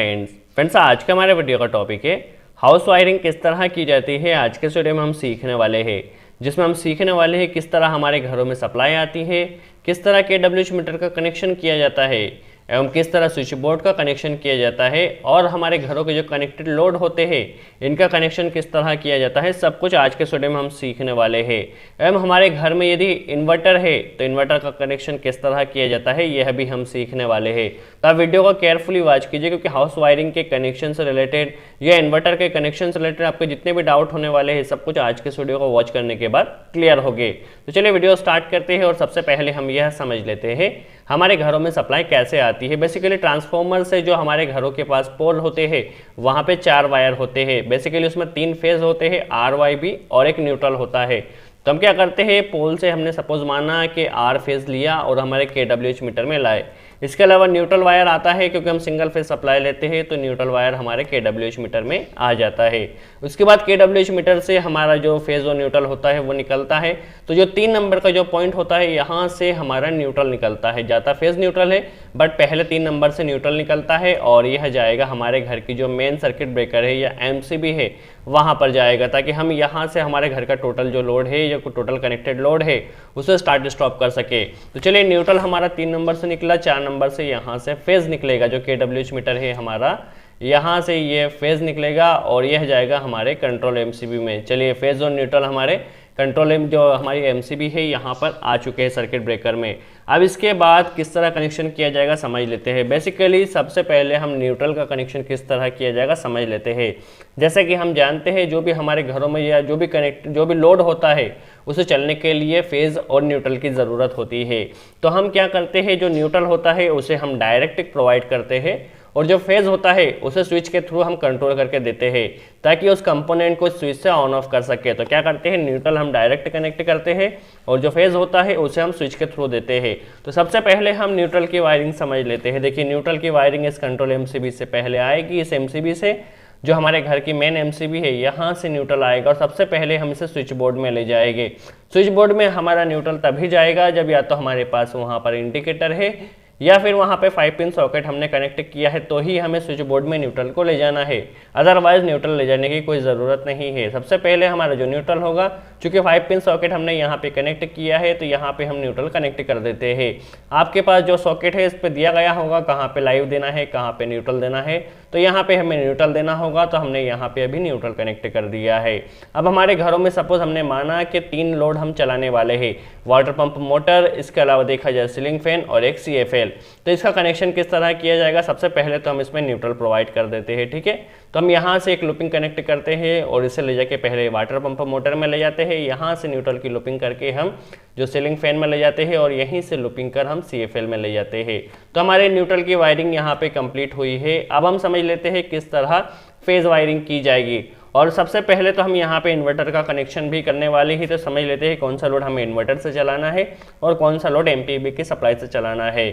Friends आज का हमारे वीडियो का टॉपिक है हाउस वायरिंग किस तरह की जाती है। आज के वीडियो में हम सीखने वाले हैं, जिसमें हम सीखने वाले हैं किस तरह हमारे घरों में सप्लाई आती है, किस तरह KWH मीटर का कनेक्शन किया जाता है एवं किस तरह स्विच बोर्ड का कनेक्शन किया जाता है और हमारे घरों के जो कनेक्टेड लोड होते हैं इनका कनेक्शन किस तरह किया जाता है। सब कुछ आज के वीडियो में हम सीखने वाले हैं। एवं हमारे घर में यदि इन्वर्टर है तो इन्वर्टर का कनेक्शन किस तरह किया जाता है यह भी हम सीखने वाले हैं। तो आप वीडियो को केयरफुली वॉच कीजिए, क्योंकि हाउस वायरिंग के कनेक्शन से रिलेटेड या इन्वर्टर के कनेक्शन से रिलेटेड आपके जितने भी डाउट होने वाले हैं सब कुछ आज के वीडियो को वॉच करने के बाद क्लियर हो गए। तो चलिए वीडियो स्टार्ट करते हैं और सबसे पहले हम यह समझ लेते हैं हमारे घरों में सप्लाई कैसे आती है। बेसिकली ट्रांसफार्मर से जो हमारे घरों के पास पोल होते हैं वहाँ पे 4 वायर होते हैं। बेसिकली उसमें 3 फेज होते हैं, RYB और एक न्यूट्रल होता है। तो हम क्या करते हैं, पोल से हमने सपोज माना कि R फेज लिया और हमारे KWH मीटर में लाए। इसके अलावा न्यूट्रल वायर आता है, क्योंकि हम सिंगल फेज सप्लाई लेते हैं तो न्यूट्रल वायर हमारे KWH मीटर में आ जाता है। उसके बाद KWH मीटर से हमारा जो फेज और न्यूट्रल होता है वो निकलता है। तो जो 3 नंबर का जो पॉइंट होता है यहाँ से हमारा न्यूट्रल निकलता है। जाता फेज न्यूट्रल है बट पहले 3 नंबर से न्यूट्रल निकलता है और यह जाएगा हमारे घर की जो मेन सर्किट ब्रेकर है या MCB है वहाँ पर जाएगा, ताकि हम यहाँ से हमारे घर का टोटल जो लोड है या टोटल कनेक्टेड लोड है उसे स्टार्ट स्टॉप कर सके। तो चलिए न्यूट्रल हमारा 3 नंबर से निकला, 4 नंबर से यहाँ से फेज निकलेगा। जो KWH मीटर है हमारा यहाँ से ये फेज निकलेगा और यह जाएगा हमारे कंट्रोल MCB में। चलिए फेज और न्यूट्रल हमारे कंट्रोल जो हमारी MCB है यहाँ पर आ चुके हैं सर्किट ब्रेकर में। अब इसके बाद किस तरह कनेक्शन किया जाएगा समझ लेते हैं। बेसिकली सबसे पहले हम न्यूट्रल का कनेक्शन किस तरह किया जाएगा समझ लेते हैं। जैसे कि हम जानते हैं जो भी हमारे घरों में या जो भी लोड होता है उसे चलने के लिए फेज और न्यूट्रल की ज़रूरत होती है। तो हम क्या करते हैं, जो न्यूट्रल होता है उसे हम डायरेक्ट प्रोवाइड करते हैं और जो फेज होता है उसे स्विच के थ्रू हम कंट्रोल करके देते हैं ताकि उस कंपोनेंट को स्विच से ऑन ऑफ कर सके। तो क्या करते हैं, न्यूट्रल हम डायरेक्ट कनेक्ट करते हैं और जो फेज होता है उसे हम स्विच के थ्रू देते हैं। तो सबसे पहले हम न्यूट्रल की वायरिंग समझ लेते हैं। देखिए न्यूट्रल की वायरिंग इस कंट्रोल MCB से पहले आएगी। इस MCB से जो हमारे घर की मेन MCB है यहाँ से न्यूट्रल आएगा और सबसे पहले हम इसे स्विच बोर्ड में ले जाएंगे। स्विच बोर्ड में हमारा न्यूट्रल तभी जाएगा जब या तो हमारे पास वहाँ पर इंडिकेटर है या फिर वहाँ पे 5 पिन सॉकेट हमने कनेक्ट किया है तो ही हमें स्विच बोर्ड में न्यूट्रल को ले जाना है, अदरवाइज न्यूट्रल ले जाने की कोई ज़रूरत नहीं है। सबसे पहले हमारा जो न्यूट्रल होगा, चूँकि 5 पिन सॉकेट हमने यहाँ पे कनेक्ट किया है तो यहाँ पे हम न्यूट्रल कनेक्ट कर देते हैं। आपके पास जो सॉकेट है इस पर दिया गया होगा कहाँ पे लाइव देना है, कहाँ पे न्यूट्रल देना है। तो यहाँ पे हमें न्यूट्रल देना होगा तो हमने यहाँ पे अभी न्यूट्रल कनेक्ट कर दिया है। अब हमारे घरों में सपोज हमने माना कि 3 लोड हम चलाने वाले हैं, वाटर पंप मोटर, इसके अलावा देखा जाए सीलिंग फैन और एक CFL। तो इसका कनेक्शन किस तरह किया जाएगा, सबसे पहले तो हम इसमें न्यूट्रल प्रोवाइड कर देते हैं। ठीक है, तो हम यहाँ से एक लूपिंग कनेक्ट करते हैं और इसे ले जाके पहले वाटर पंप मोटर में ले जाते हैं। यहाँ से न्यूट्रल की लूपिंग करके हम जो सीलिंग फैन में ले जाते हैं और यहीं से लूपिंग कर हम CFL में ले जाते हैं। तो हमारे न्यूट्रल की वायरिंग यहाँ पे कंप्लीट हुई है। अब हम समझ लेते हैं किस तरह फेज वायरिंग की जाएगी। और सबसे पहले तो हम यहाँ पे इन्वर्टर का कनेक्शन भी करने वाले ही, तो समझ लेते हैं कौन सा लोड हमें इन्वर्टर से चलाना है और कौन सा लोड MPB की सप्लाई से चलाना है।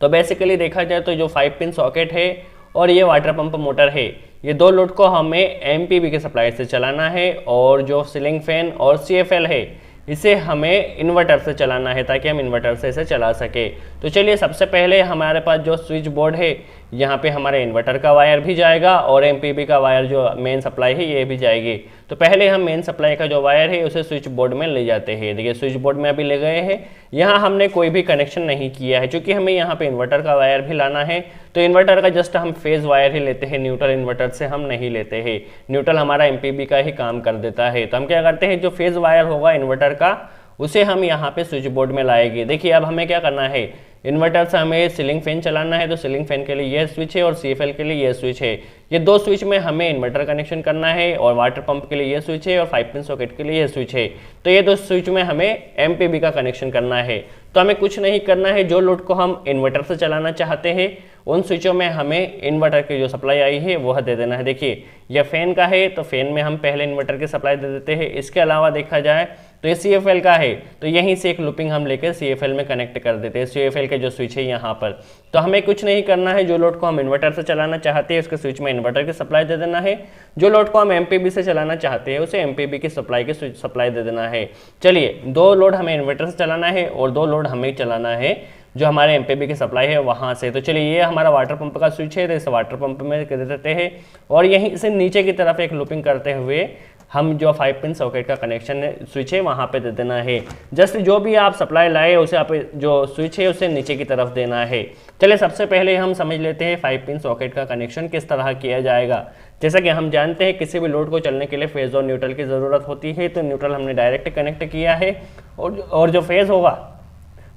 तो बेसिकली देखा जाए तो जो 5 पिन सॉकेट है और ये वाटर पंप मोटर है, ये 2 लोड को हमें MPB के सप्लाई से चलाना है और जो सीलिंग फैन और CFL है इसे हमें इन्वर्टर से चलाना है ताकि हम इन्वर्टर से इसे चला सके। तो चलिए सबसे पहले हमारे पास जो स्विच बोर्ड है यहाँ पे हमारे इन्वर्टर का वायर भी जाएगा और MPB का वायर जो मेन सप्लाई है ये भी जाएगी। तो पहले हम मेन सप्लाई का जो वायर है उसे स्विच बोर्ड में ले जाते हैं। देखिए स्विच बोर्ड में अभी ले गए हैं, यहाँ हमने कोई भी कनेक्शन नहीं किया है क्योंकि हमें यहाँ पे इन्वर्टर का वायर भी लाना है। तो इन्वर्टर का जस्ट हम फेज वायर ही लेते हैं, न्यूट्रल इन्वर्टर से हम नहीं लेते हैं। न्यूट्रल हमारा MPB का ही काम कर देता है। तो हम क्या करते हैं, जो फेज वायर होगा इन्वर्टर का उसे हम यहाँ पे स्विच बोर्ड में लाएंगे। देखिए अब हमें क्या करना है, इन्वर्टर से हमें सीलिंग फैन चलाना है तो सीलिंग फैन के लिए यह स्विच है और CFL के लिए यह स्विच है। ये 2 स्विच में हमें इन्वर्टर कनेक्शन करना है और वाटर पंप के लिए यह स्विच है और 5 पिन सॉकेट के लिए यह स्विच है। तो ये 2 स्विच में हमें MPB का कनेक्शन करना है। तो हमें कुछ नहीं करना है, जो लोड को हम इन्वर्टर से चलाना चाहते हैं उन स्विचों में हमें इन्वर्टर की जो सप्लाई आई है वह दे देना है। देखिए यह फैन का है तो फैन में हम पहले इन्वर्टर की सप्लाई दे देते हैं। इसके अलावा देखा जाए तो ये CFL का है तो यहीं से एक लूपिंग हम लेकर CFL में कनेक्ट कर देते हैं, CFL के जो स्विच है यहाँ पर। तो हमें कुछ नहीं करना है, जो लोड को हम इन्वर्टर से चलाना चाहते हैं उसके स्विच में इन्वर्टर की सप्लाई दे देना है, जो लोड को हम MPB से चलाना चाहते हैं उसे MPB की सप्लाई दे देना है। चलिए 2 लोड हमें इन्वर्टर से चलाना है और 2 लोड हमें चलाना है जो हमारे एमपीबी की सप्लाई है वहाँ से। तो चलिए ये हमारा वाटर पंप का स्विच है, तो इस वाटर पंप में कर देते हैं और यहीं से नीचे की तरफ एक लूपिंग करते हुए हम जो 5 पिन सॉकेट का कनेक्शन है स्विच है वहाँ पे दे देना है। जस्ट जो भी आप सप्लाई लाए उसे आप जो स्विच है उसे नीचे की तरफ देना है। चलिए सबसे पहले हम समझ लेते हैं 5 पिन सॉकेट का कनेक्शन किस तरह किया जाएगा। जैसा कि हम जानते हैं किसी भी लोड को चलने के लिए फेज और न्यूट्रल की ज़रूरत होती है, तो न्यूट्रल हमने डायरेक्ट कनेक्ट किया है और जो फेज होगा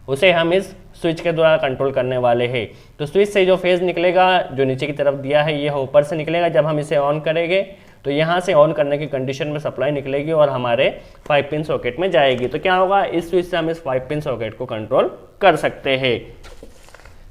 उसे हम इस स्विच के द्वारा कंट्रोल करने वाले हैं। तो स्विच से जो फेज निकलेगा जो नीचे की तरफ दिया है ये ऊपर से निकलेगा। जब हम इसे ऑन करेंगे तो यहाँ से ऑन करने की कंडीशन में सप्लाई निकलेगी और हमारे 5 पिन सॉकेट में जाएगी। तो क्या होगा, इस स्विच से हम इस 5 पिन सॉकेट को कंट्रोल कर सकते हैं।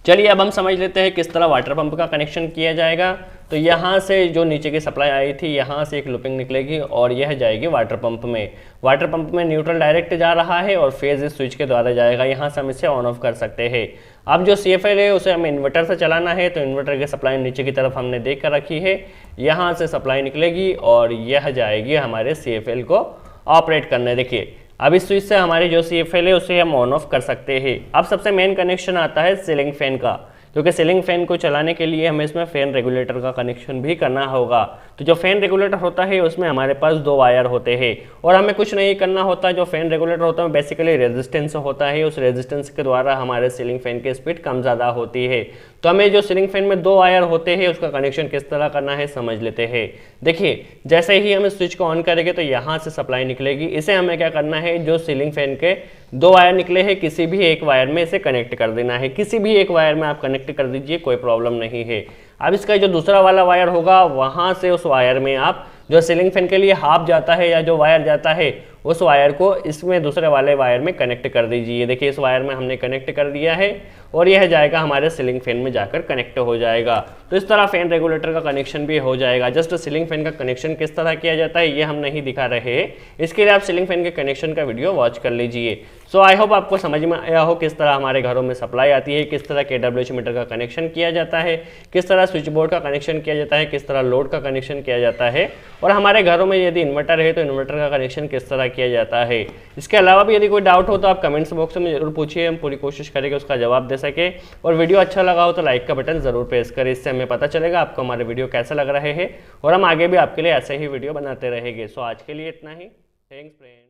चलिए अब हम समझ लेते हैं किस तरह वाटर पंप का कनेक्शन किया जाएगा। तो यहाँ से जो नीचे की सप्लाई आई थी यहाँ से एक लूपिंग निकलेगी और यह जाएगी वाटर पंप में। वाटर पंप में न्यूट्रल डायरेक्ट जा रहा है और फेज इस स्विच के द्वारा जाएगा। यहाँ से हम इसे ऑन ऑफ कर सकते हैं। अब जो CFL है उसे हमें इन्वर्टर से चलाना है, तो इन्वर्टर की सप्लाई नीचे की तरफ हमने देख कर रखी है। यहाँ से सप्लाई निकलेगी और यह जाएगी हमारे CFL को ऑपरेट करने। देखिए अब इस स्विच से हमारी जो CFL है उसे हम ऑन ऑफ कर सकते हैं। अब सबसे मेन कनेक्शन आता है सीलिंग फैन का, क्योंकि सीलिंग फैन को चलाने के लिए हमें इसमें फैन रेगुलेटर का कनेक्शन भी करना होगा। तो जो फैन रेगुलेटर होता है उसमें हमारे पास 2 वायर होते हैं और हमें कुछ नहीं करना होता। जो फैन रेगुलेटर होता है बेसिकली रेजिस्टेंस होता है, उस रेजिस्टेंस के द्वारा हमारे सीलिंग फैन की स्पीड कम ज़्यादा होती है। तो हमें जो सीलिंग फैन में 2 वायर होते हैं उसका कनेक्शन किस तरह करना है समझ लेते हैं। देखिए जैसे ही हम इस स्विच को ऑन करेंगे तो यहाँ से सप्लाई निकलेगी। इसे हमें क्या करना है, जो सीलिंग फैन के 2 वायर निकले हैं किसी भी एक वायर में इसे कनेक्ट कर देना है। किसी भी एक वायर में आप कनेक्ट कर दीजिए, कोई प्रॉब्लम नहीं है। अब इसका जो दूसरा वाला वायर होगा वहाँ से उस वायर में आप जो सीलिंग फैन के लिए हाफ जाता है या जो वायर जाता है उस वायर को इसमें दूसरे वाले वायर में कनेक्ट कर दीजिए। देखिए इस वायर में हमने कनेक्ट कर दिया है और यह जाएगा हमारे सीलिंग फैन में जाकर कनेक्ट हो जाएगा। तो इस तरह फैन रेगुलेटर का कनेक्शन भी हो जाएगा। जस्ट सीलिंग फैन का कनेक्शन किस तरह किया जाता है ये हम नहीं दिखा रहे हैं, इसके लिए आप सीलिंग फैन के कनेक्शन का वीडियो वॉच कर लीजिए। सो आई होप आपको समझ में आया हो किस तरह हमारे घरों में सप्लाई आती है, किस तरह KWH मीटर का कनेक्शन किया जाता है, किस तरह स्विच बोर्ड का कनेक्शन किया जाता है, किस तरह लोड का कनेक्शन किया जाता है और हमारे घरों में यदि इन्वर्टर है तो इन्वर्टर का कनेक्शन किस तरह किया जाता है। इसके अलावा भी यदि कोई डाउट हो तो आप कमेंट्स बॉक्स में जरूर पूछिए, हम पूरी कोशिश करेंगे उसका जवाब दे सके। और वीडियो अच्छा लगा हो तो लाइक का बटन जरूर प्रेस करें, इससे हमें पता चलेगा आपको हमारे वीडियो कैसा लग रहे हैं और हम आगे भी आपके लिए ऐसे ही वीडियो बनाते रहेंगे। सो आज के लिए इतना ही। Thanks friend.